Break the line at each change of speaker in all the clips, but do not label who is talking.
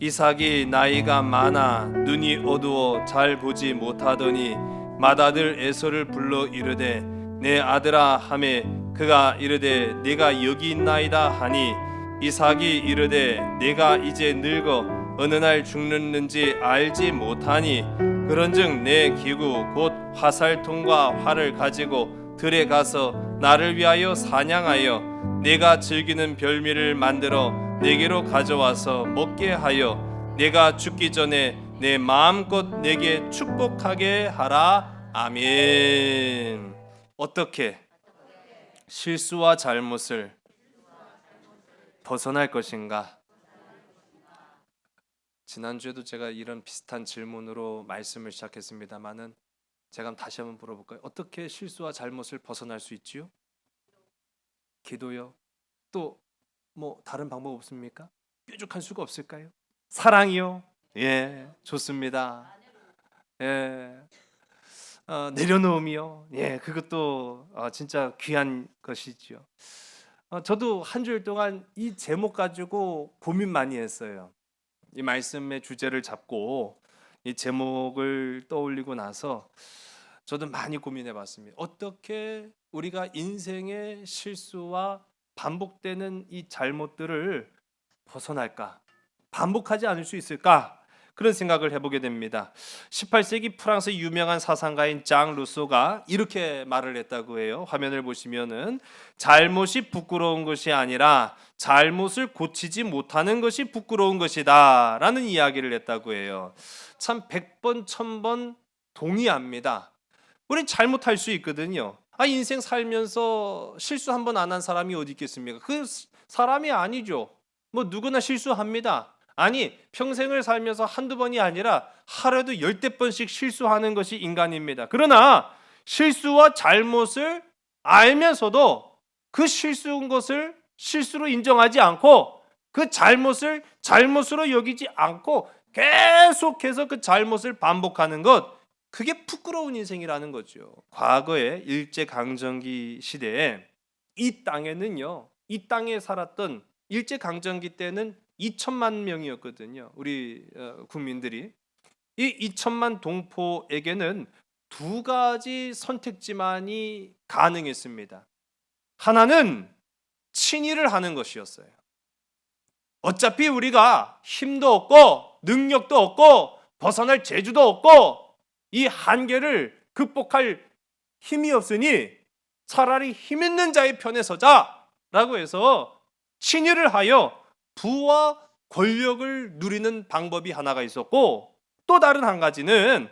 이삭이 나이가 많아 눈이 어두워 잘 보지 못하더니 맏아들 에서를 불러 이르되 내 아들아 하매 그가 이르되 내가 여기 있나이다 하니 이삭이 이르되 내가 이제 늙어 어느 날 죽는지 알지 못하니 그런즉 내 기구 곧 화살통과 활을 가지고 들에 가서 나를 위하여 사냥하여 내가 즐기는 별미를 만들어 내게로 가져와서 먹게 하여 내가 죽기 전에 내 마음껏 내게 축복하게 하라. 아멘. 어떻게 실수와 잘못을 벗어날 것인가? 지난주에도 제가 이런 비슷한 질문으로 말씀을 시작했습니다마는 제가 다시 한번 물어볼까요? 어떻게 실수와 잘못을 벗어날 수 있지요? 기도요? 또 뭐 다른 방법 없습니까? 뾰족한 수가 없을까요? 사랑이요? 예, 좋습니다. 예, 내려놓음이요? 예, 그것도 진짜 귀한 것이죠. 저도 한 주일 동안 이 제목 가지고 고민 많이 했어요. 이 말씀의 주제를 잡고 이 제목을 떠올리고 나서 저도 많이 고민해 봤습니다. 어떻게 우리가 인생의 실수와 반복되는 이 잘못들을 벗어날까? 반복하지 않을 수 있을까? 그런 생각을 해보게 됩니다. 18세기 프랑스 유명한 사상가인 장 루소가 이렇게 말을 했다고 해요. 화면을 보시면은 잘못이 부끄러운 것이 아니라 잘못을 고치지 못하는 것이 부끄러운 것이다 라는 이야기를 했다고 해요. 참 100번 1000번 동의합니다. 우린 잘못할 수 있거든요. 인생 살면서 실수 한 번 안 한 사람이 어디 있겠습니까? 그 사람이 아니죠. 뭐 누구나 실수합니다. 아니, 평생을 살면서 한두 번이 아니라 하루에도 10대 번씩 실수하는 것이 인간입니다. 그러나 실수와 잘못을 알면서도 그 실수인 것을 실수로 인정하지 않고 그 잘못을 잘못으로 여기지 않고 계속해서 그 잘못을 반복하는 것, 그게 부끄러운 인생이라는 거죠. 과거에 일제강점기 시대에 이 땅에는요, 이 땅에 살았던 일제강점기 때는 2천만 명이었거든요. 우리 국민들이. 이 2천만 동포에게는 두 가지 선택지만이 가능했습니다. 하나는 친일을 하는 것이었어요. 어차피 우리가 힘도 없고 능력도 없고 벗어날 재주도 없고 이 한계를 극복할 힘이 없으니 차라리 힘 있는 자의 편에 서자라고 해서 친일을 하여 부와 권력을 누리는 방법이 하나가 있었고, 또 다른 한 가지는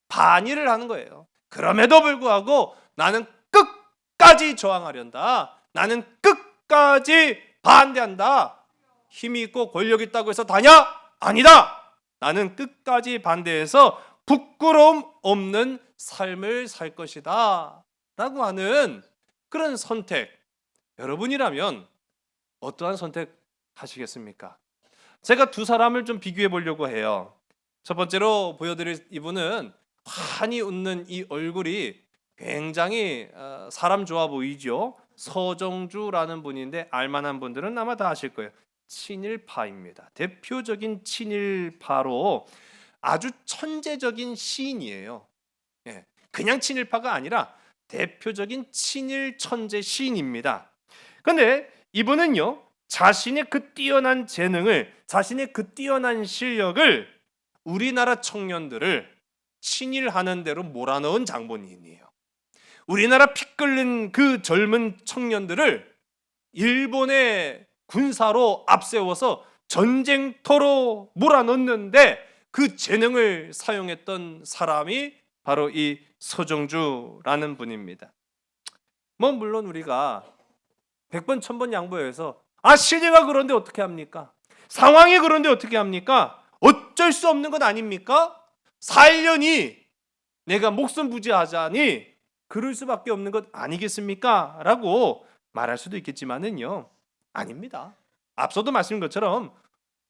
반일을 하는 거예요. 그럼에도 불구하고 나는 끝까지 저항하련다. 나는 끝까지 반대한다. 힘이 있고 권력이 있다고 해서 다냐? 아니다. 나는 끝까지 반대해서 부끄러움 없는 삶을 살 것이다 라고 하는 그런 선택, 여러분이라면 어떠한 선택 하시겠습니까? 제가 두 사람을 좀 비교해 보려고 해요. 첫 번째로 보여드릴 이분은 환히 웃는 이 얼굴이 굉장히 사람 좋아 보이죠. 서정주라는 분인데 알만한 분들은 아마 다 아실 거예요. 친일파입니다. 대표적인 친일파로 아주 천재적인 시인이에요. 예, 그냥 친일파가 아니라 대표적인 친일 천재 시인입니다. 그런데 이분은요, 자신의 그 뛰어난 재능을, 자신의 그 뛰어난 실력을 우리나라 청년들을 친일하는 대로 몰아넣은 장본인이에요. 우리나라 피 끓는 그 젊은 청년들을 일본의 군사로 앞세워서 전쟁터로 몰아넣는데 그 재능을 사용했던 사람이 바로 이 서정주라는 분입니다. 뭐 물론 우리가 100번 1000번 양보해서 시대가 그런데 어떻게 합니까? 상황이 그런데 어떻게 합니까? 어쩔 수 없는 것 아닙니까? 살려니 내가 목숨 부지하자니 그럴 수밖에 없는 것 아니겠습니까? 라고 말할 수도 있겠지만은요, 아닙니다. 앞서도 말씀드린 것처럼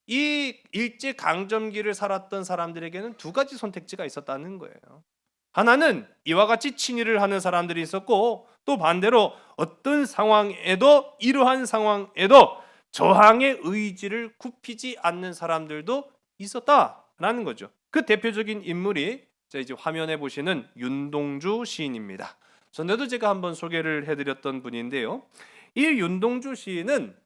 이 일제강점기를 살았던 사람들에게는 두 가지 선택지가 있었다는 거예요. 하나는 이와 같이 친일을 하는 사람들이 있었고, 또 반대로 어떤 상황에도, 이러한 상황에도 저항의 의지를 굽히지 않는 사람들도 있었다라는 거죠. 그 대표적인 인물이 이제 화면에 보시는 윤동주 시인입니다. 전에도 제가 한번 소개를 해드렸던 분인데요. 이 윤동주 시인은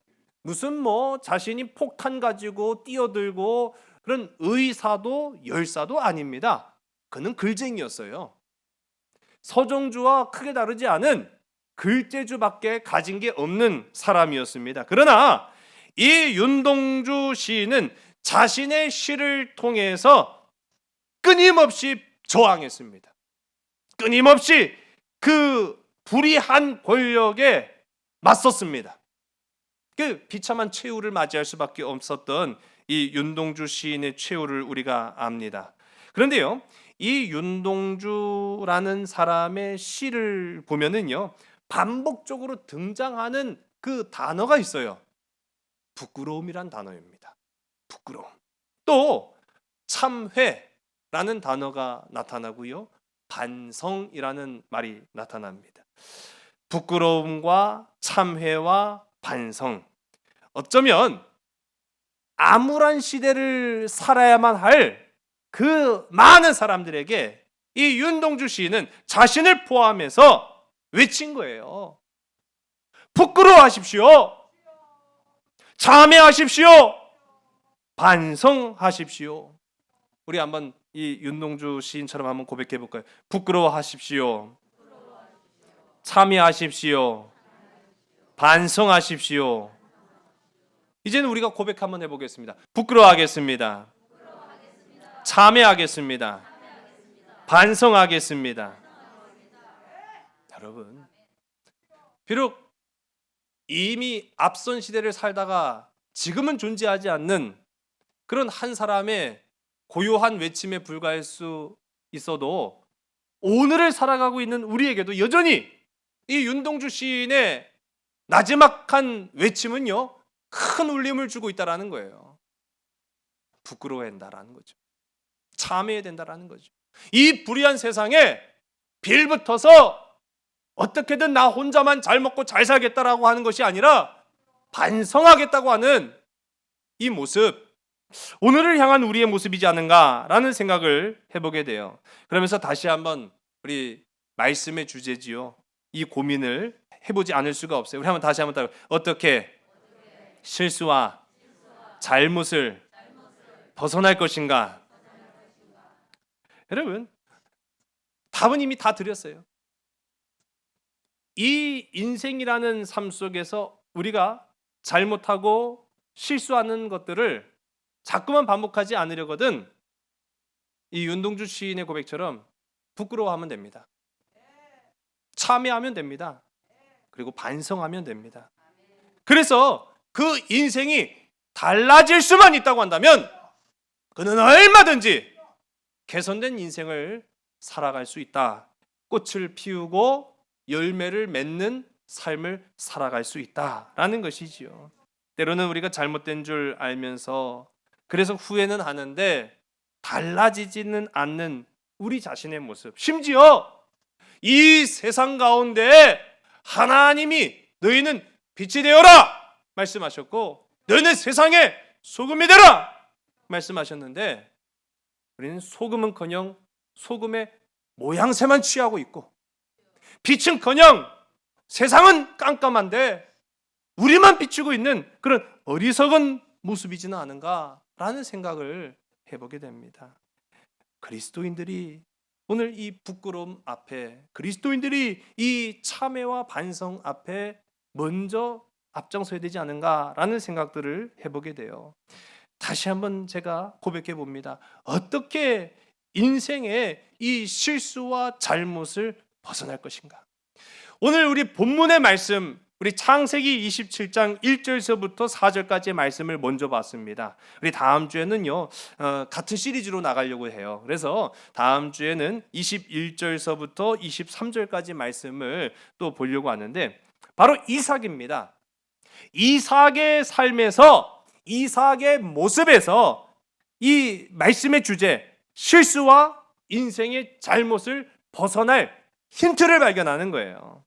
무슨 자신이 폭탄 가지고 뛰어들고 그런 의사도 열사도 아닙니다. 그는 글쟁이였어요. 서정주와 크게 다르지 않은 글재주밖에 가진 게 없는 사람이었습니다. 그러나 이 윤동주 시인은 자신의 시를 통해서 끊임없이 저항했습니다. 끊임없이 그 불의한 권력에 맞섰습니다. 그 비참한 최후를 맞이할 수밖에 없었던 이 윤동주 시인의 최후를 우리가 압니다. 그런데요, 이 윤동주라는 사람의 시를 보면은요, 반복적으로 등장하는 그 단어가 있어요. 부끄러움이란 단어입니다. 부끄러움. 또 참회라는 단어가 나타나고요, 반성이라는 말이 나타납니다. 부끄러움과 참회와 반성. 어쩌면 암울한 시대를 살아야만 할 그 많은 사람들에게 이 윤동주 시인은 자신을 포함해서 외친 거예요. 부끄러워하십시오. 참회하십시오. 반성하십시오. 우리 한번 이 윤동주 시인처럼 한번 고백해 볼까요? 부끄러워하십시오. 참회하십시오. 반성하십시오. 이제는 우리가 고백 한번 해보겠습니다. 부끄러워하겠습니다. 참회하겠습니다. 반성하겠습니다. 여러분, 비록 이미 앞선 시대를 살다가 지금은 존재하지 않는 그런 한 사람의 고요한 외침에 불과할 수 있어도 오늘을 살아가고 있는 우리에게도 여전히 이 윤동주 시인의 나지막한 외침은요, 큰 울림을 주고 있다라는 거예요. 부끄러워야 된다라는 거죠. 참회해야 된다라는 거죠. 이 불의한 세상에 빌붙어서 어떻게든 나 혼자만 잘 먹고 잘 살겠다라고 하는 것이 아니라 반성하겠다고 하는 이 모습, 오늘을 향한 우리의 모습이지 않은가라는 생각을 해보게 돼요. 그러면서 다시 한번 우리 말씀의 주제지요, 이 고민을 해보지 않을 수가 없어요. 우리 한번 다시 한번 따라, 어떻게 실수와 잘못을 벗어날 것인가? 여러분, 답은 이미 다 드렸어요. 이 인생이라는 삶 속에서 우리가 잘못하고 실수하는 것들을 자꾸만 반복하지 않으려거든 이 윤동주 시인의 고백처럼 부끄러워하면 됩니다. 참회하면 됩니다. 그리고 반성하면 됩니다. 그래서 그 인생이 달라질 수만 있다고 한다면 그는 얼마든지 개선된 인생을 살아갈 수 있다. 꽃을 피우고 열매를 맺는 삶을 살아갈 수 있다라는 것이지요. 때로는 우리가 잘못된 줄 알면서 그래서 후회는 하는데 달라지지는 않는 우리 자신의 모습, 심지어 이 세상 가운데 하나님이 너희는 빛이 되어라 말씀하셨고 너희는 세상의 소금이 되라 말씀하셨는데 우리는 소금은커녕 소금의 모양새만 취하고 있고 빛은커녕 세상은 깜깜한데 우리만 비추고 있는 그런 어리석은 모습이지는 않은가라는 생각을 해보게 됩니다. 그리스도인들이 오늘 이 부끄러움 앞에, 그리스도인들이 이 참회와 반성 앞에 먼저 앞장서야 되지 않은가라는 생각들을 해보게 돼요. 다시 한번 제가 고백해 봅니다. 어떻게 인생의 이 실수와 잘못을 벗어날 것인가? 오늘 우리 본문의 말씀, 우리 창세기 27장 1절서부터 4절까지의 말씀을 먼저 봤습니다. 우리 다음 주에는요 같은 시리즈로 나가려고 해요. 그래서 다음 주에는 21절서부터 23절까지 말씀을 또 보려고 하는데 바로 이삭입니다. 이삭의 삶에서, 이삭의 모습에서 이 말씀의 주제, 실수와 인생의 잘못을 벗어날 힌트를 발견하는 거예요.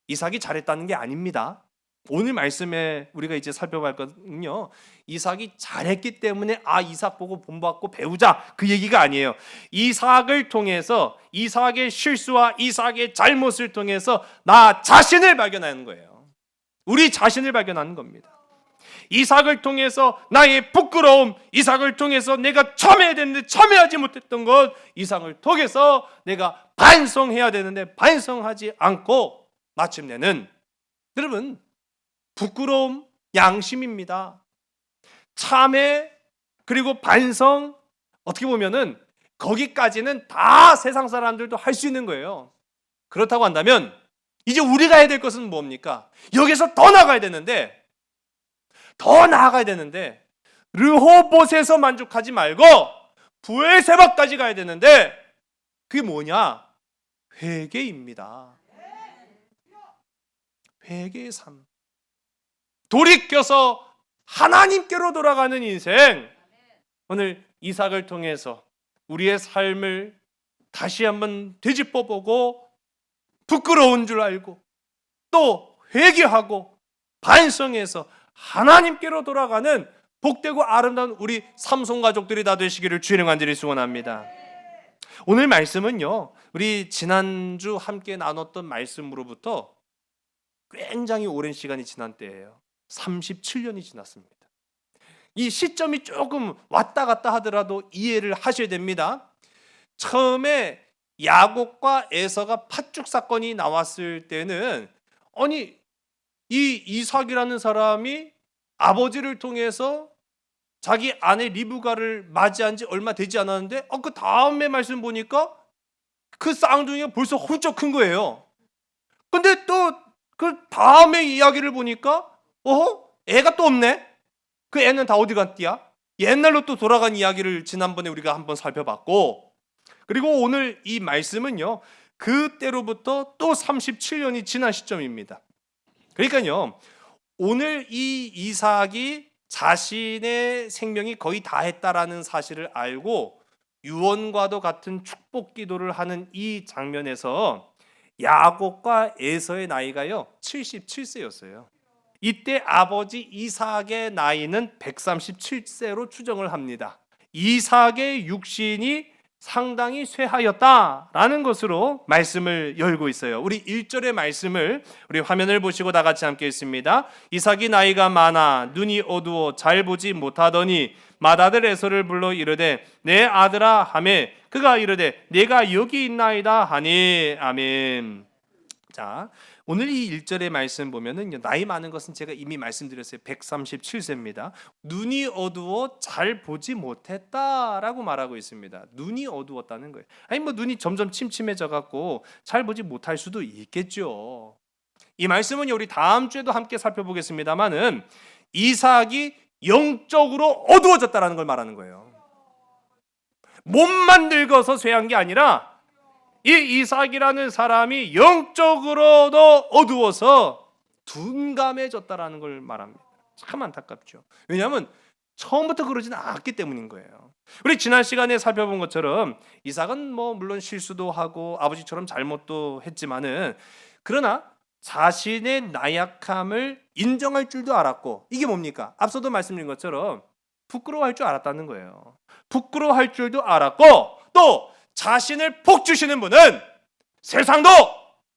이삭이 잘했다는 게 아닙니다. 오늘 말씀에 우리가 이제 살펴볼 것은요, 이삭이 잘했기 때문에 이삭 보고 본받고 배우자, 그 얘기가 아니에요. 이삭을 통해서, 이삭의 실수와 이삭의 잘못을 통해서 나 자신을 발견하는 거예요. 우리 자신을 발견하는 겁니다. 이삭을 통해서 나의 부끄러움, 이삭을 통해서 내가 참여해야 되는데 참여하지 못했던 것, 이삭을 통해서 내가 반성해야 되는데 반성하지 않고, 마침내는 여러분, 부끄러움, 양심입니다. 참회, 그리고 반성, 어떻게 보면은 거기까지는 다 세상 사람들도 할 수 있는 거예요. 그렇다고 한다면 이제 우리가 해야 될 것은 뭡니까? 여기서 더 나아가야 되는데, 르호봇에서 만족하지 말고 브엘세바까지 가야 되는데, 그게 뭐냐? 회개입니다. 회개의 삶. 돌이켜서 하나님께로 돌아가는 인생. 오늘 이삭을 통해서 우리의 삶을 다시 한번 되짚어보고, 부끄러운 줄 알고 또 회개하고 반성해서 하나님께로 돌아가는 복되고 아름다운 우리 삼손 가족들이 다 되시기를 주의 간절히 소원합니다. 오늘 말씀은요, 우리 지난주 함께 나눴던 말씀으로부터 굉장히 오랜 시간이 지난 때예요. 37년이 지났습니다. 이 시점이 조금 왔다 갔다 하더라도 이해를 하셔야 됩니다. 처음에 야곱과 에서가 팥죽 사건이 나왔을 때는, 아니, 이 이삭이라는 사람이 아버지를 통해서 자기 아내 리브가를 맞이한 지 얼마 되지 않았는데, 그 다음에 말씀 보니까 그 쌍둥이가 벌써 훌쩍 큰 거예요. 근데 또 그 다음에 이야기를 보니까 애가 또 없네? 그 애는 다 어디 갔디야? 옛날로 또 돌아간 이야기를 지난번에 우리가 한번 살펴봤고, 그리고 오늘 이 말씀은요, 그때로부터 또 37년이 지난 시점입니다. 그러니까요, 오늘 이 이삭이 자신의 생명이 거의 다 했다라는 사실을 알고 유언과도 같은 축복 기도를 하는 이 장면에서 야곱과 에서의 나이가요 77세였어요. 이때 아버지 이삭의 나이는 137세로 추정을 합니다. 이삭의 육신이 상당히 쇠하였다라는 것으로 말씀을 열고 있어요. 우리 1절의 말씀을 우리 화면을 보시고 다 같이 함께 읽습니다. 이삭이 나이가 많아 눈이 어두워 잘 보지 못하더니 맏아들 에서를 불러 이르되 내 아들아 하매 그가 이르되 내가 여기 있나이다 하니. 아멘. 자, 오늘 이 1절의 말씀 보면은 나이 많은 것은 제가 이미 말씀드렸어요. 137세입니다. 눈이 어두워 잘 보지 못했다라고 말하고 있습니다. 눈이 어두웠다는 거예요. 아니 눈이 점점 침침해져 갖고 잘 보지 못할 수도 있겠죠. 이 말씀은 우리 다음 주에도 함께 살펴보겠습니다만은 이삭이 영적으로 어두워졌다라는 걸 말하는 거예요. 몸만 늙어서 쇠한 게 아니라 이 이삭이라는 사람이 영적으로도 어두워서 둔감해졌다라는 걸 말합니다. 참 안타깝죠. 왜냐하면 처음부터 그러지는 않았기 때문인 거예요. 우리 지난 시간에 살펴본 것처럼 이삭은 물론 실수도 하고 아버지처럼 잘못도 했지만은, 그러나 자신의 나약함을 인정할 줄도 알았고, 이게 뭡니까? 앞서도 말씀드린 것처럼 부끄러워할 줄 알았다는 거예요. 부끄러워할 줄도 알았고, 또 자신을 복 주시는 분은 세상도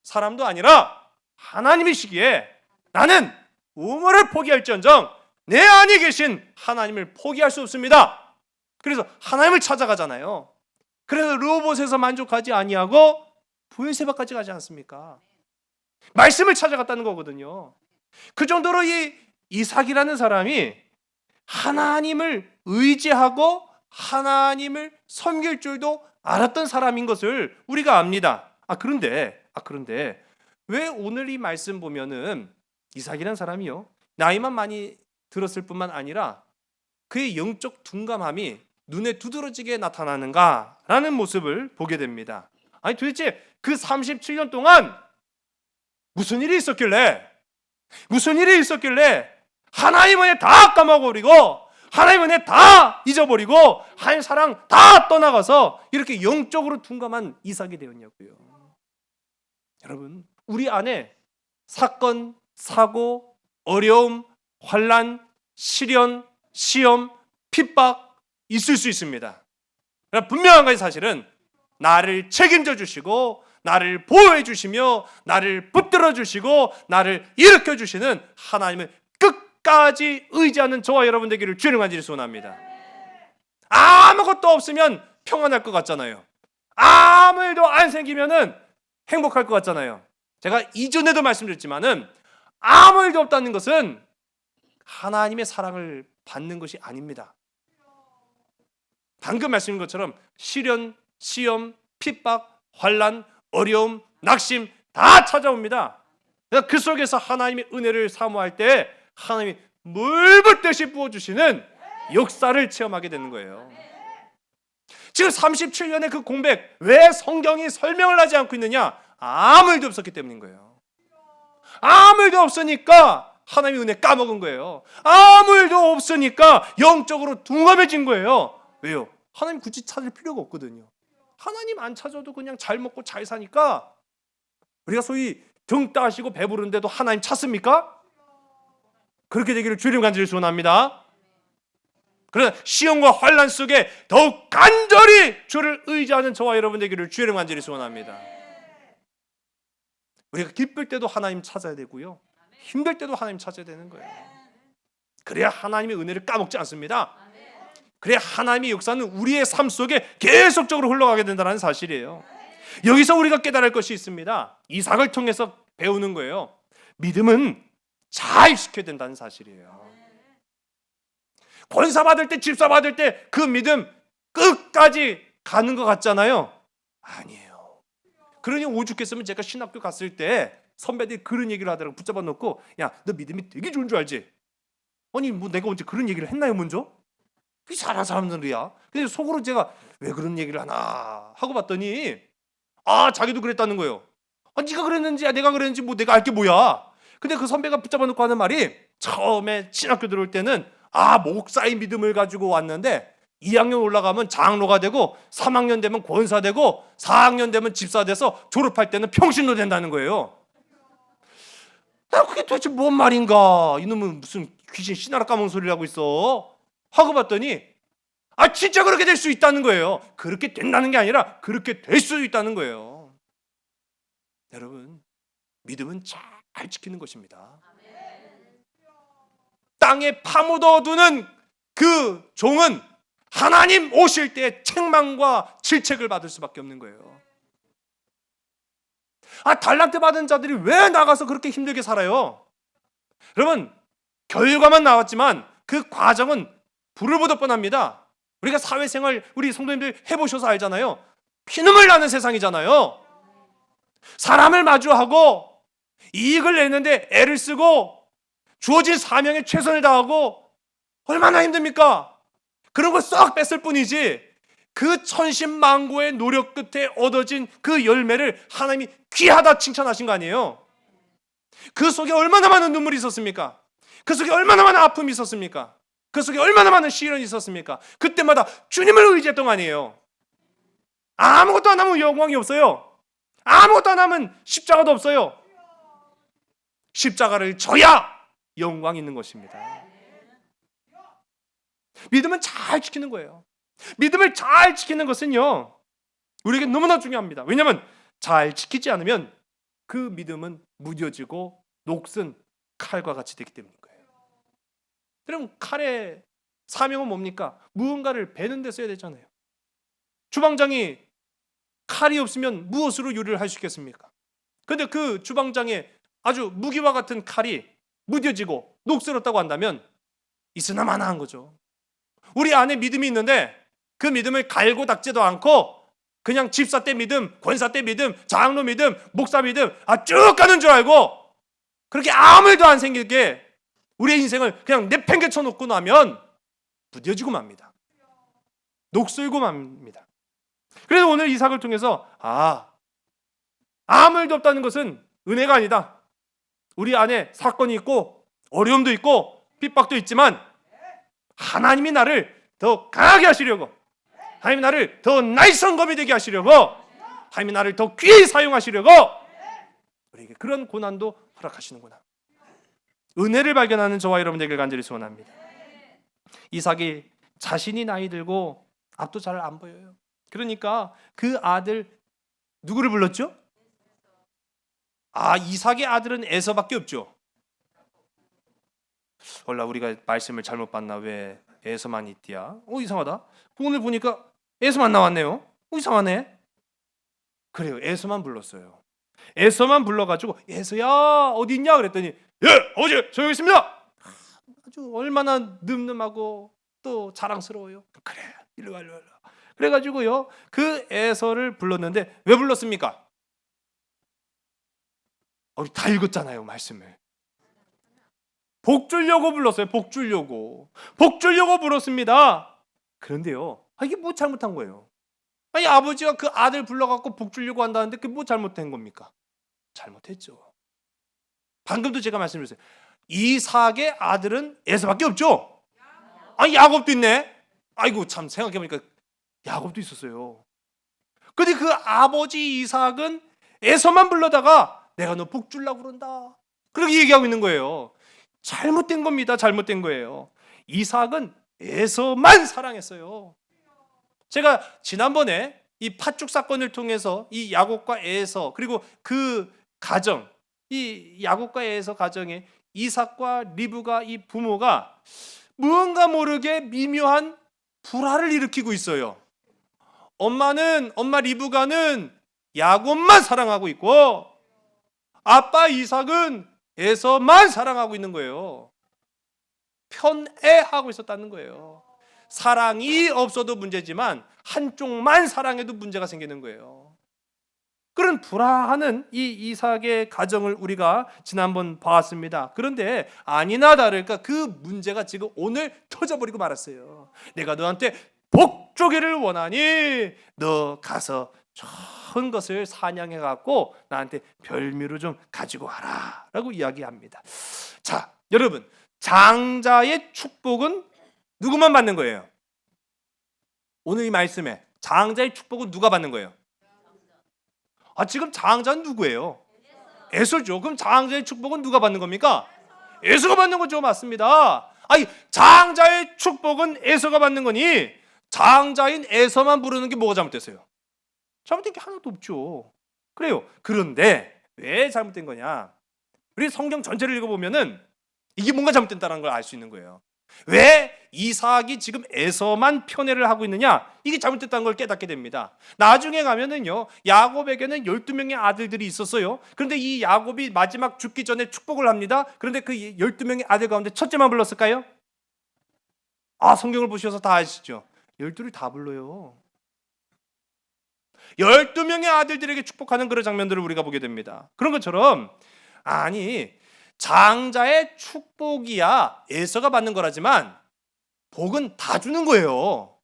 사람도 아니라 하나님이시기에 나는 우물을 포기할지언정 내 안에 계신 하나님을 포기할 수 없습니다. 그래서 하나님을 찾아가잖아요. 그래서 르호봇에서 만족하지 아니하고 브엘세바까지 가지 않습니까? 말씀을 찾아갔다는 거거든요. 그 정도로 이 이삭이라는 사람이 하나님을 의지하고 하나님을 섬길 줄도 알았던 사람인 것을 우리가 압니다. 그런데 왜 오늘 이 말씀 보면은 이삭이라는 사람이요, 나이만 많이 들었을 뿐만 아니라 그의 영적 둔감함이 눈에 두드러지게 나타나는가라는 모습을 보게 됩니다. 아니 도대체 그 37년 동안 무슨 일이 있었길래 하나님 은혜 다 까먹어버리고 하나님 은혜 다 잊어버리고 하나님 사랑 다 떠나가서 이렇게 영적으로 둔감한 이삭이 되었냐고요. 여러분, 우리 안에 사건, 사고, 어려움, 환난, 시련, 시험, 핍박 있을 수 있습니다. 그러나 분명한 것이 사실은 나를 책임져 주시고 나를 보호해 주시며 나를 붙들어 주시고 나를 일으켜 주시는 하나님을 끝까지 의지하는 저와 여러분 되기를 주의 이름으로 간절히 소원합니다. 아무것도 없으면 평안할 것 같잖아요. 아무 일도 안 생기면은 행복할 것 같잖아요. 제가 이전에도 말씀드렸지만은 아무 일도 없다는 것은 하나님의 사랑을 받는 것이 아닙니다. 방금 말씀드린 것처럼 시련, 시험, 핍박, 환난, 어려움, 낙심 다 찾아옵니다. 그 속에서 하나님의 은혜를 사모할 때 하나님이 물 붓듯이 부어주시는 역사를 체험하게 되는 거예요. 지금 37년의 그 공백, 왜 성경이 설명을 하지 않고 있느냐? 아무 일도 없었기 때문인 거예요. 아무 일도 없으니까 하나님의 은혜 까먹은 거예요. 아무 일도 없으니까 영적으로 둔감해진 거예요. 왜요? 하나님 굳이 찾을 필요가 없거든요. 하나님 안 찾아도 그냥 잘 먹고 잘 사니까 우리가 소위 등 따시고 배부른데도 하나님 찾습니까? 그렇게 되기를 주님 간절히 소원합니다. 그러나 시험과 환난 속에 더욱 간절히 주를 의지하는 저와 여러분 되기를 주님 간절히 소원합니다. 우리가 기쁠 때도 하나님 찾아야 되고요, 힘들 때도 하나님 찾아야 되는 거예요. 그래야 하나님의 은혜를 까먹지 않습니다. 그래야 하나님의 역사는 우리의 삶 속에 계속적으로 흘러가게 된다는 사실이에요. 여기서 우리가 깨달을 것이 있습니다. 이삭을 통해서 배우는 거예요. 믿음은 잘 지켜야 된다는 사실이에요. 권사 받을 때, 집사 받을 때 그 믿음 끝까지 가는 것 같잖아요. 아니에요. 그러니 오죽했으면 제가 신학교 갔을 때 선배들이 그런 얘기를 하더라고. 붙잡아 놓고, 야, 너 믿음이 되게 좋은 줄 알지? 아니 뭐 내가 언제 그런 얘기를 했나요 먼저? 그게 잘하는 사람들이야. 근데 속으로 제가 왜 그런 얘기를 하나 하고 봤더니 자기도 그랬다는 거예요. 네가 그랬는지 내가 그랬는지 뭐 내가 알 게 뭐야. 근데 그 선배가 붙잡아 놓고 하는 말이, 처음에 신학교 들어올 때는 목사의 믿음을 가지고 왔는데 2학년 올라가면 장로가 되고 3학년 되면 권사 되고 4학년 되면 집사 돼서 졸업할 때는 평신도 된다는 거예요. 그게 도대체 뭔 말인가? 이놈은 무슨 귀신 씨나라 까먹은 소리를 하고 있어 하고 봤더니 진짜 그렇게 될 수 있다는 거예요. 그렇게 된다는 게 아니라 그렇게 될 수 있다는 거예요. 여러분, 믿음은 잘 지키는 것입니다. 땅에 파묻어두는 그 종은 하나님 오실 때 책망과 질책을 받을 수밖에 없는 거예요. 달란트 받은 자들이 왜 나가서 그렇게 힘들게 살아요? 여러분, 결과만 나왔지만 그 과정은 불을 보듯 뻔합니다. 우리가 사회생활 우리 성도님들 해보셔서 알잖아요. 피눈물 나는 세상이잖아요. 사람을 마주하고 이익을 내는데 애를 쓰고 주어진 사명에 최선을 다하고 얼마나 힘듭니까? 그런 걸 썩 뺐을 뿐이지 그 천신만고의 노력 끝에 얻어진 그 열매를 하나님이 귀하다 칭찬하신 거 아니에요? 그 속에 얼마나 많은 눈물이 있었습니까? 그 속에 얼마나 많은 아픔이 있었습니까? 그 속에 얼마나 많은 시련이 있었습니까? 그때마다 주님을 의지했던 거 아니에요? 아무것도 안 하면 영광이 없어요. 아무것도 안 하면 십자가도 없어요. 십자가를 져야 영광이 있는 것입니다. 믿음은 잘 지키는 거예요. 믿음을 잘 지키는 것은요, 우리에게 너무나 중요합니다. 왜냐하면 잘 지키지 않으면 그 믿음은 무뎌지고 녹슨 칼과 같이 되기 때문인 거예요. 그럼 칼의 사명은 뭡니까? 무언가를 베는 데 써야 되잖아요. 주방장이 칼이 없으면 무엇으로 요리를 할 수 있겠습니까? 그런데 그 주방장에 아주 무기와 같은 칼이 무뎌지고 녹슬었다고 한다면 있으나 마나한 거죠. 우리 안에 믿음이 있는데 그 믿음을 갈고 닦지도 않고 그냥 집사 때 믿음, 권사 때 믿음, 장로 믿음, 목사 믿음 쭉 가는 줄 알고 그렇게 아무 일도 안 생기게 우리의 인생을 그냥 내팽개쳐 놓고 나면 무뎌지고 맙니다. 녹슬고 맙니다. 그래서 오늘 이삭을 통해서 아무 일도 없다는 것은 은혜가 아니다. 우리 안에 사건이 있고 어려움도 있고 핍박도 있지만 하나님이 나를 더 강하게 하시려고, 하나님이 나를 더 날선 검이 되게 하시려고, 하나님이 나를 더 귀히 사용하시려고 우리에게 그런 고난도 허락하시는구나. 은혜를 발견하는 저와 여러분 되길 간절히 소원합니다. 이삭이 자신이 나이 들고 앞도 잘 안 보여요. 그러니까 그 아들 누구를 불렀죠? 이삭의 아들은 에서밖에 없죠. 원래 우리가 말씀을 잘못 봤나? 왜 에서만 있디야? 이상하다. 오늘 보니까 에서만 나왔네요. 이상하네. 그래요. 에서만 불렀어요. 에서만 불러가지고 에서야 어디 있냐 그랬더니 예 아버지 저 여기 있습니다. 아주 얼마나 늠름하고 또 자랑스러워요. 그래 일로 와 일로 와. 그래가지고요 그 에서를 불렀는데 왜 불렀습니까? 다 읽었잖아요 말씀을. 복 주려고 불렀어요. 복 주려고 불렀습니다. 그런데요 이게 뭐 잘못한 거예요? 아버지가 그 아들 불러갖고 복 주려고 한다는데 그게 뭐 잘못된 겁니까? 잘못했죠. 방금도 제가 말씀드렸어요. 이삭의 아들은 에서밖에 없죠. 야곱도 있네. 아이고 참 생각해보니까 야곱도 있었어요. 근데 그 아버지 이삭은 에서만 불러다가 내가 너 복 주려고 그런다 그렇게 얘기하고 있는 거예요. 잘못된 겁니다. 잘못된 거예요. 이삭은 에서만 사랑했어요. 제가 지난번에 이 팥죽 사건을 통해서 이 야곱과 에서 그리고 그 가정 이 야곱과 에서 가정에 이삭과 리브가 이 부모가 무언가 모르게 미묘한 불화를 일으키고 있어요. 엄마 리브가는 야곱만 사랑하고 있고 아빠 이삭은 에서만 사랑하고 있는 거예요. 편애하고 있었다는 거예요. 사랑이 없어도 문제지만 한쪽만 사랑해도 문제가 생기는 거예요. 그런 불화하는 이 이삭의 가정을 우리가 지난번 봤습니다. 그런데 아니나 다를까 그 문제가 지금 오늘 터져버리고 말았어요. 내가 너한테 복 주기를 원하니 너 가서 좋은 것을 사냥해갖고 나한테 별미로 좀 가지고 와라 라고 이야기합니다. 자 여러분 장자의 축복은 누구만 받는 거예요? 오늘 이 말씀에 장자의 축복은 누가 받는 거예요? 지금 장자는 누구예요? 에서죠. 그럼 장자의 축복은 누가 받는 겁니까? 에서가 받는 거죠. 맞습니다. 장자의 축복은 에서가 받는 거니 장자인 에서만 부르는 게 뭐가 잘못됐어요? 잘못된 게 하나도 없죠. 그래요. 그런데 왜 잘못된 거냐? 우리 성경 전체를 읽어보면은 이게 뭔가 잘못된다는 걸 알 수 있는 거예요. 왜 이삭이 지금 에서만 편애를 하고 있느냐? 이게 잘못됐다는 걸 깨닫게 됩니다. 나중에 가면은요 야곱에게는 12명의 아들들이 있었어요. 그런데 이 야곱이 마지막 죽기 전에 축복을 합니다. 그런데 그 12명의 아들 가운데 첫째만 불렀을까요? 성경을 보셔서 다 아시죠? 12를 다 불러요. 12명의 아들들에게 축복하는 그런 장면들을 우리가 보게 됩니다. 그런 것처럼 장자의 축복이야 에서가 받는 거라지만 복은 다 주는 거예요.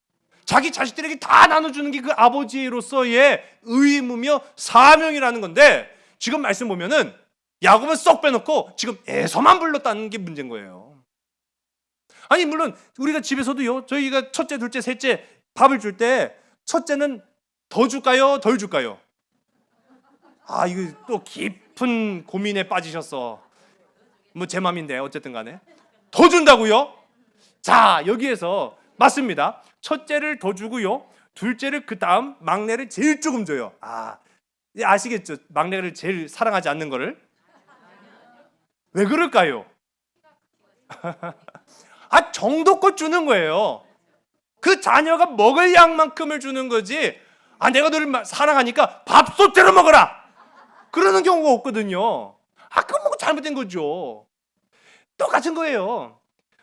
자기 자식들에게 다 나눠주는 게 그 아버지로서의 의무며 사명이라는 건데 지금 말씀 보면은 야곱은 쏙 빼놓고 지금 에서만 불렀다는 게 문제인 거예요. 물론 우리가 집에서도요 저희가 첫째 둘째 셋째 밥을 줄 때 첫째는 더 줄까요 덜 줄까요? 이거 또 깊은 고민에 빠지셨어. 제 맘인데 어쨌든 간에 더 준다고요? 자 여기에서 맞습니다. 첫째를 더 주고요 둘째를 그 다음 막내를 제일 조금 줘요. 아시겠죠? 막내를 제일 사랑하지 않는 거를. 왜 그럴까요? 정도껏 주는 거예요. 그 자녀가 먹을 양만큼을 주는 거지 내가 너를 사랑하니까 밥솥대로 먹어라 그러는 경우가 없거든요. 그건 뭐 잘못된 거죠. 똑같은 거예요.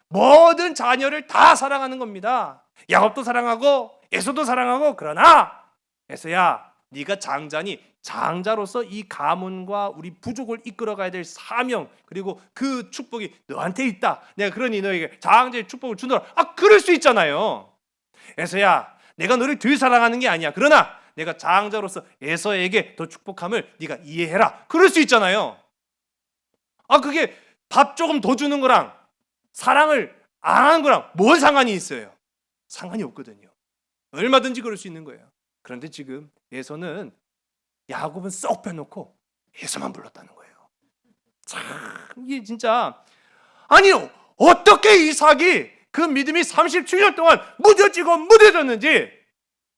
모든 자녀를 다 사랑하는 겁니다. 야곱도 사랑하고 에서도 사랑하고 그러나 에서야 네가 장자니 장자로서 이 가문과 우리 부족을 이끌어가야 될 사명 그리고 그 축복이 너한테 있다. 내가 그러니 너에게 장자의 축복을 주노라. 그럴 수 있잖아요. 에서야 내가 너를 덜 사랑하는 게 아니야. 그러나 내가 장자로서 에서에게 더 축복함을 네가 이해해라. 그럴 수 있잖아요. 그게 밥 조금 더 주는 거랑 사랑을 안 하는 거랑 뭔 상관이 있어요? 상관이 없거든요. 얼마든지 그럴 수 있는 거예요. 그런데 지금 에서는 야곱은 쏙 빼놓고 에서만 불렀다는 거예요. 참 이게 진짜 아니요, 어떻게 이삭이 그 믿음이 37년 동안 무뎌지고 무뎌졌는지,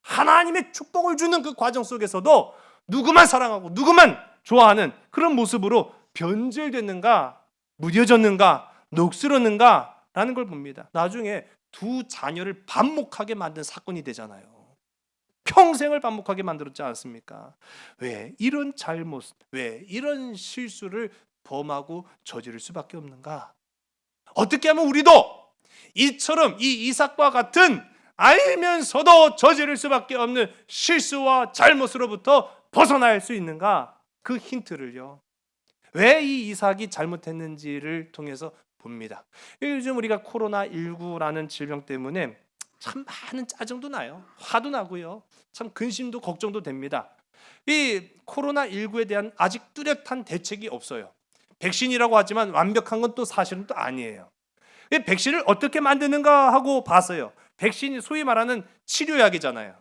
하나님의 축복을 주는 그 과정 속에서도 누구만 사랑하고 누구만 좋아하는 그런 모습으로 변질됐는가, 무뎌졌는가, 녹슬었는가라는 걸 봅니다. 나중에 두 자녀를 반목하게 만든 사건이 되잖아요. 평생을 반목하게 만들었지 않습니까? 왜 이런 잘못, 왜 이런 실수를 범하고 저지를 수밖에 없는가? 어떻게 하면 우리도 이처럼 이 이삭과 같은 알면서도 저지를 수밖에 없는 실수와 잘못으로부터 벗어날 수 있는가? 그 힌트를요, 왜 이 이삭이 잘못했는지를 통해서 봅니다. 요즘 우리가 코로나19라는 질병 때문에 참 많은 짜증도 나요. 화도 나고요. 참 근심도 걱정도 됩니다. 이 코로나19에 대한 아직 뚜렷한 대책이 없어요. 백신이라고 하지만 완벽한 건 또 사실은 또 아니에요. 이 백신을 어떻게 만드는가 하고 봤어요. 백신이 소위 말하는 치료약이잖아요.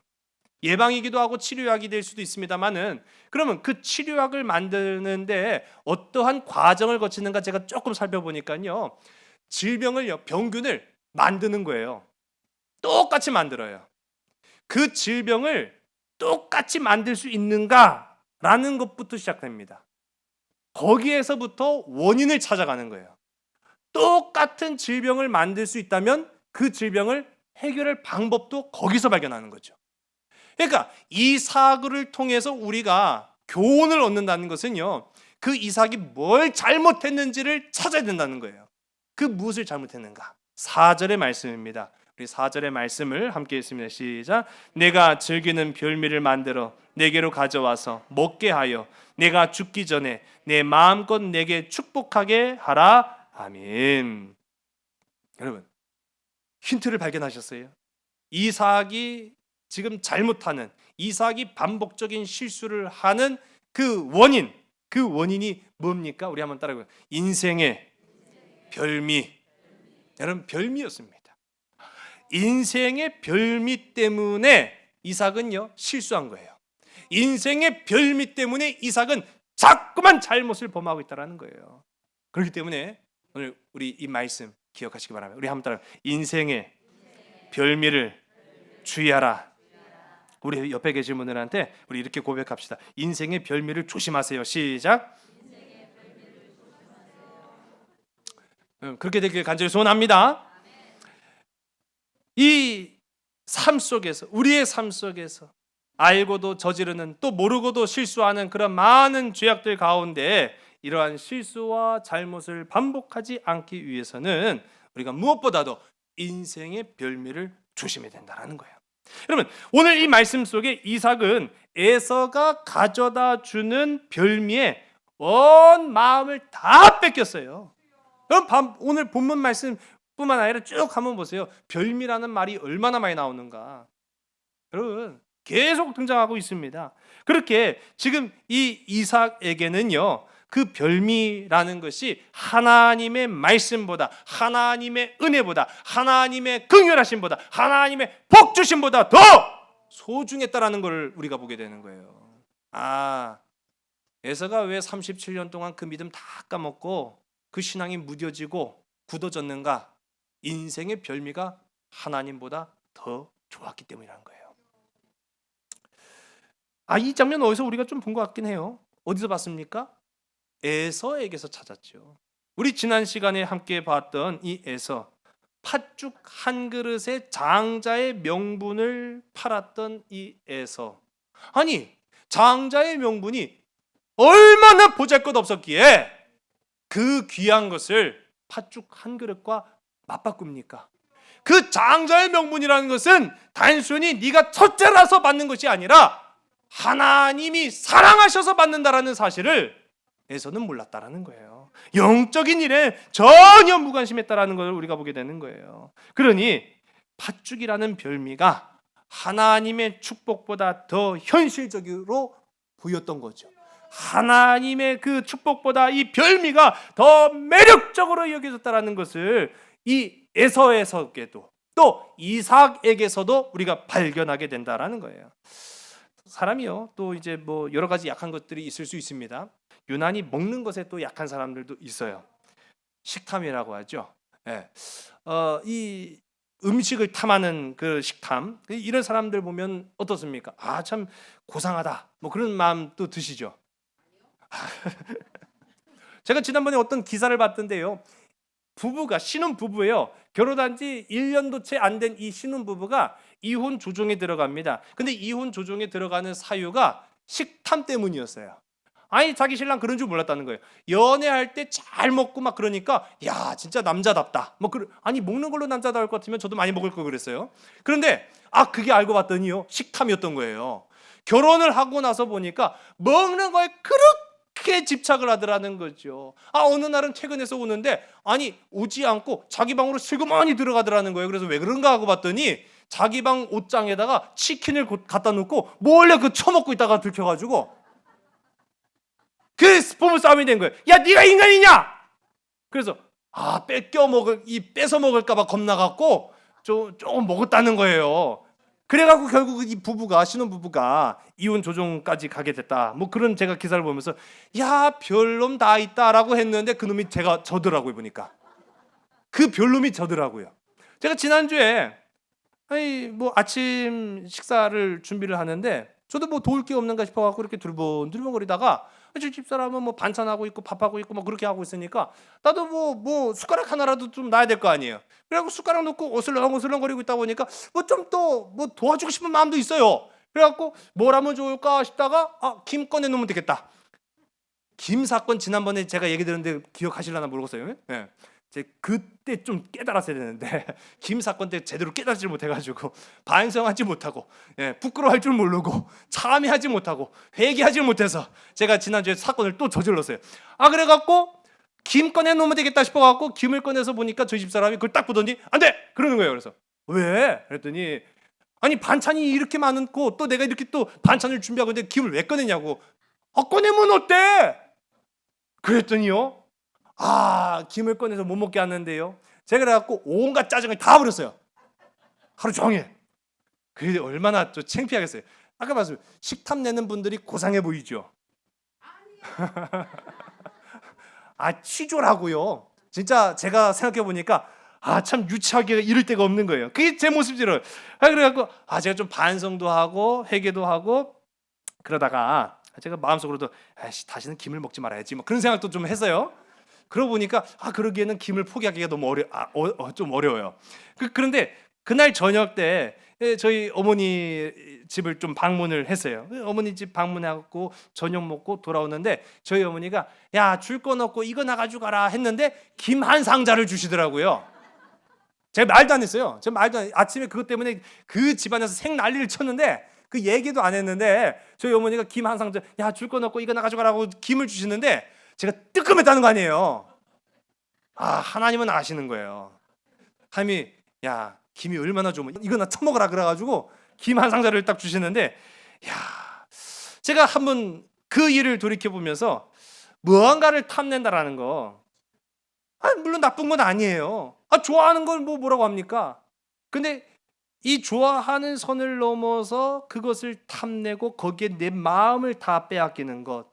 예방이기도 하고 치료약이 될 수도 있습니다만은, 그러면 그 치료약을 만드는데 어떠한 과정을 거치는가 제가 조금 살펴보니까요, 질병을요, 병균을 만드는 거예요. 똑같이 만들어요. 그 질병을 똑같이 만들 수 있는가라는 것부터 시작됩니다. 거기에서부터 원인을 찾아가는 거예요. 똑같은 질병을 만들 수 있다면 그 질병을 해결할 방법도 거기서 발견하는 거죠. 그러니까 이삭을 통해서 우리가 교훈을 얻는다는 것은요, 그 이삭이 뭘 잘못했는지를 찾아야 된다는 거예요. 그 무엇을 잘못했는가? 4절의 말씀입니다. 우리 4절의 말씀을 함께 읽습니다. 시작. 내가 즐기는 별미를 만들어 내게로 가져와서 먹게 하여 내가 죽기 전에 내 마음껏 내게 축복하게 하라. 아멘. 여러분, 힌트를 발견하셨어요? 이삭이 지금 잘못하는, 이삭이 반복적인 실수를 하는 그 원인이 뭡니까? 우리 한번 따라해봐요. 인생의 별미. 여러분, 별미였습니다. 인생의 별미 때문에 이삭은요, 실수한 거예요. 인생의 별미 때문에 이삭은 자꾸만 잘못을 범하고 있다는 거예요. 그렇기 때문에 오늘 우리 이 말씀 기억하시기 바랍니다. 우리 한번 따라, 인생의 별미를 주의하라. 우리 옆에 계신 분들한테 우리 이렇게 고백합시다. 인생의 별미를 조심하세요. 시작. 그렇게 되길 간절히 소원합니다. 이 삶 속에서, 우리의 삶 속에서 알고도 저지르는, 또 모르고도 실수하는 그런 많은 죄악들 가운데 이러한 실수와 잘못을 반복하지 않기 위해서는 우리가 무엇보다도 인생의 별미를 조심해야 된다는 거예요. 여러분, 오늘 이 말씀 속에 이삭은 에서가 가져다 주는 별미에 온 마음을 다 뺏겼어요. 오늘 본문 말씀뿐만 아니라 쭉 한번 보세요. 별미라는 말이 얼마나 많이 나오는가. 여러분, 계속 등장하고 있습니다. 그렇게 지금 이 이삭에게는요, 그 별미라는 것이 하나님의 말씀보다, 하나님의 은혜보다, 하나님의 긍휼하심보다, 하나님의 복주심보다 더 소중했다라는 걸 우리가 보게 되는 거예요. 에서가 왜 37년 동안 그 믿음 다 까먹고 그 신앙이 무뎌지고 굳어졌는가? 인생의 별미가 하나님보다 더 좋았기 때문이라는 거예요. 이 장면 어디서 우리가 좀 본 것 같긴 해요. 어디서 봤습니까? 에서에게서 찾았죠. 우리 지난 시간에 함께 봤던 이 에서, 팥죽 한 그릇의 장자의 명분을 팔았던 이 에서. 아니, 장자의 명분이 얼마나 보잘것없었기에 그 귀한 것을 팥죽 한 그릇과 맞바꿉니까? 그 장자의 명분이라는 것은 단순히 네가 첫째라서 받는 것이 아니라 하나님이 사랑하셔서 받는다라는 사실을 에서는 몰랐다라는 거예요. 영적인 일에 전혀 무관심했다라는 걸 우리가 보게 되는 거예요. 그러니 팥죽이라는 별미가 하나님의 축복보다 더 현실적으로 보였던 거죠. 하나님의 그 축복보다 이 별미가 더 매력적으로 여겨졌다라는 것을 이 에서에서께도, 또 이삭에게서도 우리가 발견하게 된다라는 거예요. 사람이요, 또 이제 뭐 여러 가지 약한 것들이 있을 수 있습니다. 유난히 먹는 것에 또 약한 사람들도 있어요. 식탐이라고 하죠. 예. 이 음식을 탐하는 그 식탐, 이런 사람들 보면 어떻습니까? 아, 참 고상하다. 뭐 그런 마음도 드시죠. 제가 지난번에 어떤 기사를 봤던데요. 부부가 신혼 부부예요. 결혼한 지 1년도 채 안 된 이 신혼 부부가 이혼 조정에 들어갑니다. 근데 이혼 조정에 들어가는 사유가 식탐 때문이었어요. 아니, 자기 신랑 그런 줄 몰랐다는 거예요. 연애할 때 잘 먹고 막 그러니까 야, 진짜 남자답다. 아니, 먹는 걸로 남자다울 것 같으면 저도 많이 먹을 걸 그랬어요. 그런데 그게 알고 봤더니요, 식탐이었던 거예요. 결혼을 하고 나서 보니까 먹는 거에 그렇게 집착을 하더라는 거죠. 어느 날은 퇴근해서 오는데 아니, 오지 않고 자기 방으로 슬그머니 들어가더라는 거예요. 그래서 왜 그런가 하고 봤더니 자기 방 옷장에다가 치킨을 갖다 놓고 몰래 그 처먹고 있다가 들켜가지고 그 부부 싸움이 된 거예요. 야, 네가 인간이냐? 그래서 뺏어 먹을까봐 겁나갖고 조금 먹었다는 거예요. 그래갖고 결국 이 부부가, 신혼 부부가 이혼 조정까지 가게 됐다. 뭐 그런 제가 기사를 보면서 야, 별놈 다 있다라고 했는데 그 놈이 저더라고요. 보니까 그 별놈이 저더라고요. 제가 지난주에 뭐 아침 식사를 준비를 하는데 저도 뭐 도울 게 없는가 싶어갖고 이렇게 두리번거리다가 저 집사람은 뭐 반찬하고 있고 밥하고 있고 뭐 그렇게 하고 있으니까 나도 뭐 숟가락 하나라도 좀 놔야 될 거 아니에요. 그래갖고 숟가락 놓고 어슬렁어슬렁거리고 있다 보니까 뭐 좀 또 뭐 도와주고 싶은 마음도 있어요. 그래갖고 뭘 하면 좋을까 싶다가 김 꺼내 놓으면 되겠다. 김 사건 지난번에 제가 얘기 들었는데 기억하실려나 모르겠어요. 예. 그때 좀 깨달았어야 되는데 김 사건 때 제대로 깨달지 못해가지고 반성하지 못하고 부끄러워할 줄 모르고 참여하지 못하고 회개하지 못해서 제가 지난주에 사건을 또 저질렀어요. 그래갖고 김 꺼내 놓으면 되겠다 싶어갖고 김을 꺼내서 보니까 저희 집사람이 그걸 딱 보더니 안 돼! 그러는 거예요. 그래서 왜? 그랬더니 아니, 반찬이 이렇게 많고 또 내가 이렇게 또 반찬을 준비하고 있는데 김을 왜 꺼내냐고. 꺼내면 어때? 그랬더니요, 김을 꺼내서 못 먹게 하는데요, 제가 그래갖고 온갖 짜증을 다 버렸어요. 하루 종일. 그게 얼마나 또 창피하겠어요. 아까 말씀, 식탐 내는 분들이 고상해 보이죠. 취조라고요. 진짜 제가 생각해 보니까 참 유치하게 이럴 데가 없는 거예요. 그게 제 모습이더라고요. 그래갖고 제가 좀 반성도 하고 회개도 하고 그러다가 제가 마음속으로도 다시는 김을 먹지 말아야지 뭐 그런 생각도 좀 했어요. 그러고 보니까 그러기에는 김을 포기하기가 너무 좀 어려워요. 그런데 그날 저녁 때 저희 어머니 집을 좀 방문을 했어요. 어머니 집 방문해갖고 저녁 먹고 돌아오는데 저희 어머니가 야, 줄 건 없고 이거 나가지고 가라 했는데 김 한 상자를 주시더라고요. 제가 말도 안 했어요. 아침에 그것 때문에 그 집안에서 생난리를 쳤는데 그 얘기도 안 했는데 저희 어머니가 김 한 상자, 야, 줄 건 없고 이거 나가지고 가라고 김을 주시는데 제가 뜨끔했다는 거 아니에요. 하나님은 아시는 거예요. 하나님이 야, 김이 얼마나 좋으면 이거나 처먹으라 그래가지고 김 한 상자를 딱 주시는데 제가 한번 그 일을 돌이켜보면서 무언가를 탐낸다라는 거 물론 나쁜 건 아니에요. 좋아하는 걸 뭐라고 합니까? 근데 이 좋아하는 선을 넘어서 그것을 탐내고 거기에 내 마음을 다 빼앗기는 것,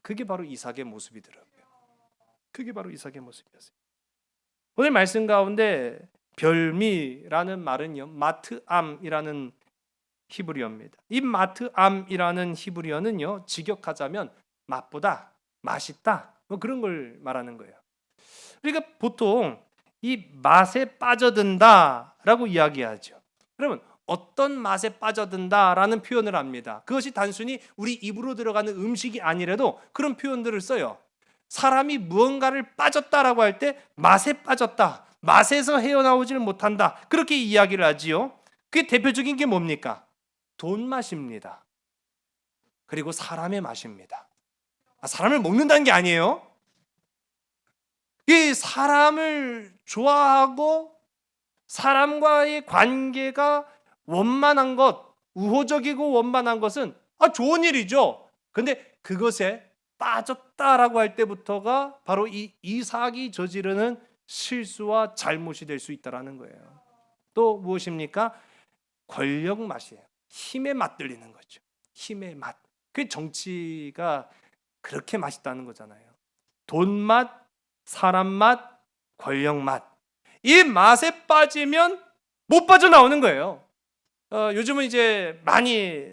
그게 바로 이삭의 모습이더라고요. 그게 바로 이삭의 모습이었어요. 오늘 말씀 가운데 별미라는 말은요, 마트암이라는 히브리어입니다. 이 마트암이라는 히브리어는요, 직역하자면 맛보다, 맛있다, 뭐 그런 걸 말하는 거예요. 그러니까 보통 이 맛에 빠져든다라고 이야기하죠. 그러면 어떤 맛에 빠져든다라는 표현을 합니다. 그것이 단순히 우리 입으로 들어가는 음식이 아니라도 그런 표현들을 써요. 사람이 무언가를 빠졌다라고 할 때 맛에 빠졌다, 맛에서 헤어나오질 못한다, 그렇게 이야기를 하지요. 그게 대표적인 게 뭡니까? 돈 맛입니다. 그리고 사람의 맛입니다. 사람을 먹는다는 게 아니에요. 이 사람을 좋아하고 사람과의 관계가 원만한 것, 우호적이고 원만한 것은 좋은 일이죠. 근데 그것에 빠졌다라고 할 때부터가 바로 이 이삭이 저지르는 실수와 잘못이 될 수 있다라는 거예요. 또 무엇입니까? 권력 맛이에요. 힘에 맛들리는 거죠. 힘의 맛. 그 정치가 그렇게 맛있다는 거잖아요. 돈 맛, 사람 맛, 권력 맛. 이 맛에 빠지면 못 빠져나오는 거예요. 요즘은 이제 많이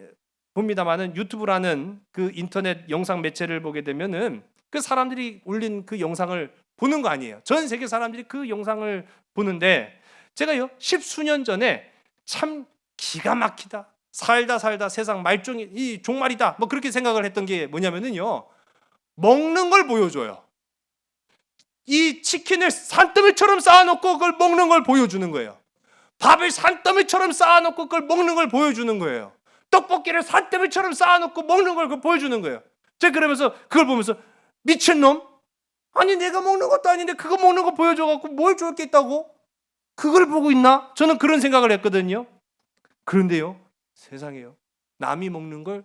봅니다만은 유튜브라는 그 인터넷 영상 매체를 보게 되면은 그 사람들이 올린 그 영상을 보는 거 아니에요. 전 세계 사람들이 그 영상을 보는데 제가요 10수년 전에 참 기가 막히다. 살다 세상 말종이 이 종말이다. 뭐 그렇게 생각을 했던 게 뭐냐면은요. 먹는 걸 보여줘요. 이 치킨을 산더미처럼 쌓아놓고 그걸 먹는 걸 보여주는 거예요. 밥을 산더미처럼 쌓아놓고 그걸 먹는 걸 보여주는 거예요. 떡볶이를 산더미처럼 쌓아놓고 먹는 걸 보여주는 거예요. 제가 그러면서 그걸 보면서 미친놈? 아니 내가 먹는 것도 아닌데 그거 먹는 거 보여줘갖고 뭘 좋을 게 있다고? 그걸 보고 있나? 저는 그런 생각을 했거든요. 그런데요 세상에요 남이 먹는 걸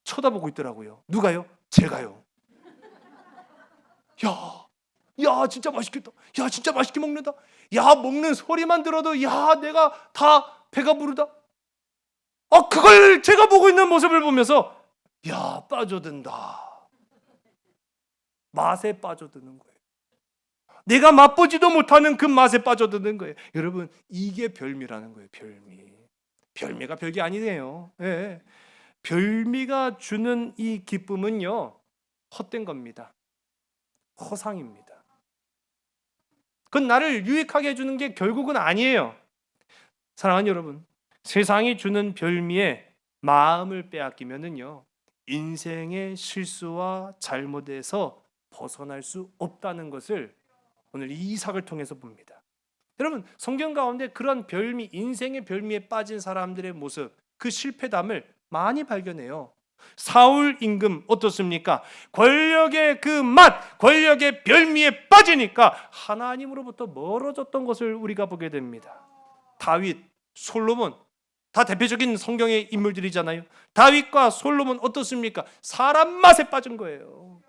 쳐다보고 있더라고요. 누가요? 제가요. 야 진짜 맛있겠다. 야 진짜 맛있게 먹는다. 야 먹는 소리만 들어도 야 내가 다 배가 부르다. 그걸 제가 보고 있는 모습을 보면서 야 빠져든다. 맛에 빠져드는 거예요. 내가 맛보지도 못하는 그 맛에 빠져드는 거예요. 여러분 이게 별미라는 거예요. 별미가 별게 아니네요. 예. 별미가 주는 이 기쁨은요 헛된 겁니다. 허상입니다. 그건 나를 유익하게 해주는 게 결국은 아니에요. 사랑하는 여러분, 세상이 주는 별미에 마음을 빼앗기면은요 인생의 실수와 잘못에서 벗어날 수 없다는 것을 오늘 이 이삭을 통해서 봅니다. 여러분 성경 가운데 그런 별미, 인생의 별미에 빠진 사람들의 모습, 그 실패담을 많이 발견해요. 사울 임금 어떻습니까? 권력의 그 맛, 권력의 별미에 빠지니까 하나님으로부터 멀어졌던 것을 우리가 보게 됩니다. 다윗, 솔로몬 다 대표적인 성경의 인물들이잖아요. 다윗과 솔로몬 어떻습니까? 사람 맛에 빠진 거예요.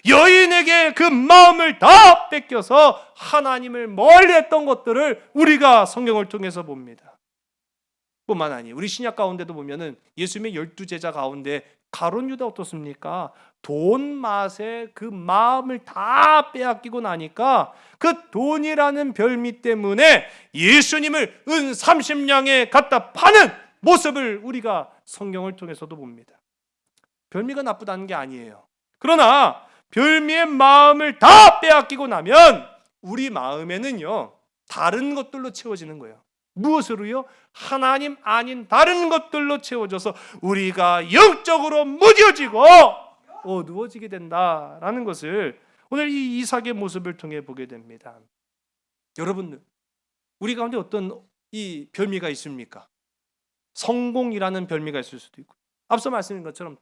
여인에게 그 마음을 다 뺏겨서 하나님을 멀리했던 것들을 우리가 성경을 통해서 봅니다. 뿐만 아니에요. 우리 신약 가운데도 보면은 예수님의 12제자 가운데 가룟 유다 어떻습니까? 돈 맛에 그 마음을 다 빼앗기고 나니까 그 돈이라는 별미 때문에 예수님을 은 30냥에 갖다 파는 모습을 우리가 성경을 통해서도 봅니다. 별미가 나쁘다는 게 아니에요. 그러나 별미의 마음을 다 빼앗기고 나면 우리 마음에는요 다른 것들로 채워지는 거예요. 무엇으로요? 하나님 아닌 다른 것들로 채워져서 우리가 영적으로 무뎌지고 어두워지게 된다라는 것을 오늘 이 이삭의 모습을 통해 보게 됩니다. 여러분들 우리 가운데 어떤 이 별미가 있습니까? 성공이라는 별미가 있을 수도 있고 앞서 말씀드린 것처럼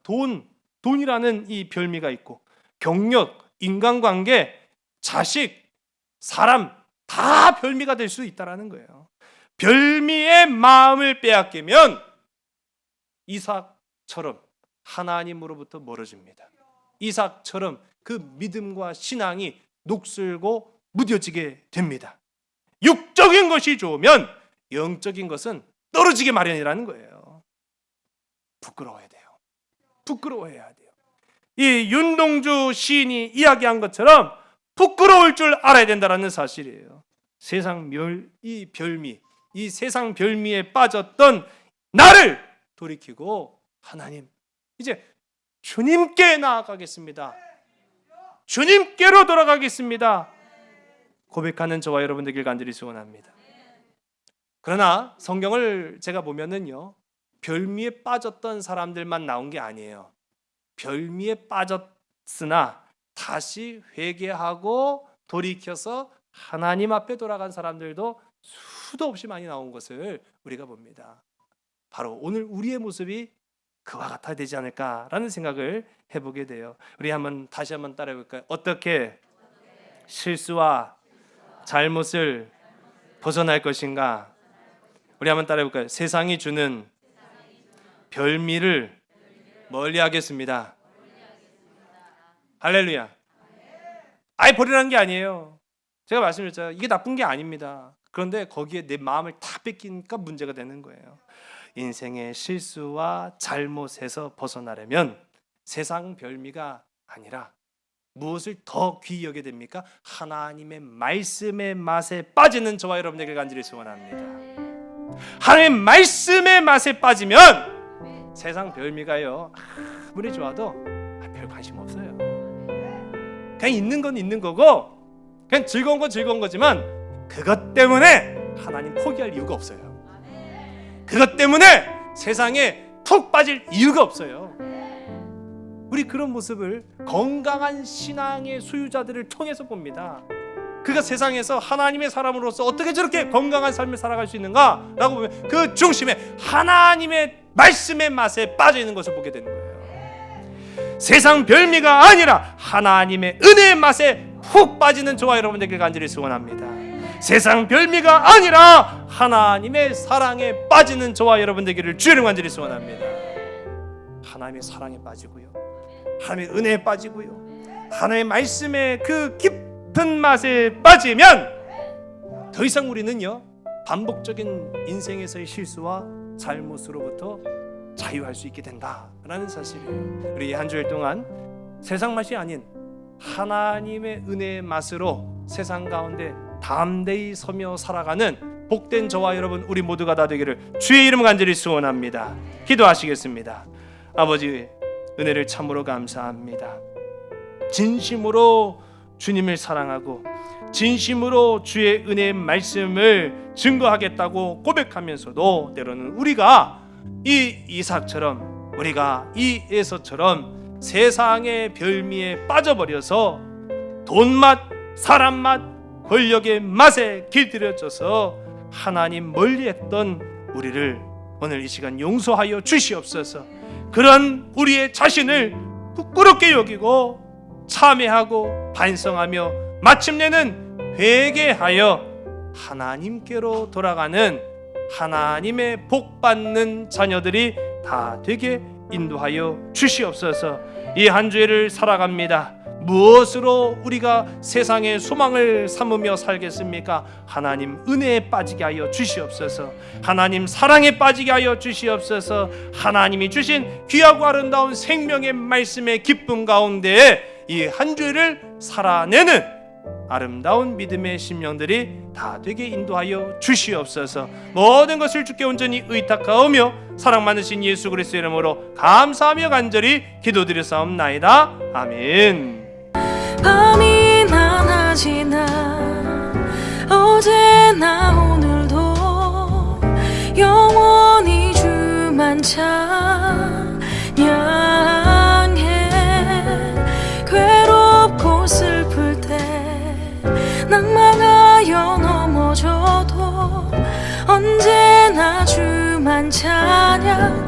돈이라는 이 별미가 있고 경력, 인간관계, 자식, 사람 다 별미가 될 수 있다라는 거예요. 별미의 마음을 빼앗기면 이삭처럼 하나님으로부터 멀어집니다. 이삭처럼 그 믿음과 신앙이 녹슬고 무뎌지게 됩니다. 육적인 것이 좋으면 영적인 것은 떨어지게 마련이라는 거예요. 부끄러워야 돼요. 부끄러워해야 돼요. 이 윤동주 시인이 이야기한 것처럼 부끄러울 줄 알아야 된다는 사실이에요. 이 별미, 이 세상 별미에 빠졌던 나를 돌이키고 하나님 이제 주님께 나아가겠습니다. 주님께로 돌아가겠습니다. 고백하는 저와 여러분 되길 간절히 소원합니다. 그러나 성경을 제가 보면은요 별미에 빠졌던 사람들만 나온 게 아니에요. 별미에 빠졌으나 다시 회개하고 돌이켜서 하나님 앞에 돌아간 사람들도 수도 없이 많이 나온 것을 우리가 봅니다. 바로 오늘 우리의 모습이 그와 같아야 되지 않을까라는 생각을 해보게 돼요. 우리 다시 한번 따라해 볼까요? 어떻게 실수와 잘못을 벗어날 것인가? 우리 한번 따라해 볼까요? 세상이 주는 별미를 멀리하겠습니다. 할렐루야. 아예 버리라는 게 아니에요. 제가 말씀드렸잖아요. 이게 나쁜 게 아닙니다. 그런데 거기에 내 마음을 다 뺏기니까 문제가 되는 거예요. 인생의 실수와 잘못에서 벗어나려면 세상 별미가 아니라 무엇을 더 귀히 여기게 됩니까? 하나님의 말씀의 맛에 빠지는 저와 여러분에게 간절히 소원합니다. 하나님의 말씀의 맛에 빠지면 세상 별미가요 아무리 좋아도 별 관심 없어요. 그냥 있는 건 있는 거고 그냥 즐거운 건 즐거운 거지만 그것 때문에 하나님 포기할 이유가 없어요. 그것 때문에 세상에 푹 빠질 이유가 없어요. 우리 그런 모습을 건강한 신앙의 소유자들을 통해서 봅니다. 그가 세상에서 하나님의 사람으로서 어떻게 저렇게 건강한 삶을 살아갈 수 있는가 라고 보면 그 중심에 하나님의 말씀의 맛에 빠져 있는 것을 보게 되는 거예요. 세상 별미가 아니라 하나님의 은혜의 맛에 푹 빠지는 저와 여러분들에게 간절히 소원합니다. 세상 별미가 아니라 하나님의 사랑에 빠지는 저와 여러분들에게를 주의를 간절히 소원합니다. 하나님의 사랑에 빠지고요, 하나님의 은혜에 빠지고요, 하나님의 말씀의 그 깊은 맛에 빠지면 더 이상 우리는요 반복적인 인생에서의 실수와 잘못으로부터 자유할 수 있게 된다라는 사실이에요. 우리 한 주일 동안 세상 맛이 아닌 하나님의 은혜의 맛으로 세상 가운데 담대히 서며 살아가는 복된 저와 여러분 우리 모두가 다 되기를 주의 이름 간절히 소원합니다. 기도하시겠습니다. 아버지, 은혜를 참으로 감사합니다. 진심으로 주님을 사랑하고 진심으로 주의 은혜의 말씀을 증거하겠다고 고백하면서도 때로는 우리가 이 이삭처럼, 우리가 이 에서처럼 세상의 별미에 빠져버려서 돈맛, 사람맛, 권력의 맛에 길들여져서 하나님 멀리했던 우리를 오늘 이 시간 용서하여 주시옵소서. 그런 우리의 자신을 부끄럽게 여기고 참회하고 반성하며 마침내는 회개하여 하나님께로 돌아가는 하나님의 복받는 자녀들이 다 되게 인도하여 주시옵소서. 이 한 주를 살아갑니다. 무엇으로 우리가 세상의 소망을 삼으며 살겠습니까? 하나님 은혜에 빠지게 하여 주시옵소서. 하나님 사랑에 빠지게 하여 주시옵소서. 하나님이 주신 귀하고 아름다운 생명의 말씀의 기쁨 가운데 이 한 주를 살아내는 아름다운 믿음의 심령들이 다 되게 인도하여 주시옵소서. 모든 것을 주께 온전히 의탁하오며 사랑 많으신 예수 그리스도의 이름으로 감사하며 간절히 기도드렸사옵나이다. 아멘.
밤이나 낮이나 어제나 오늘도 영원히 주만 찬양해. 괴롭고 슬플 때 낭망하여 넘어져도 언제나 주만 찬양하겠네.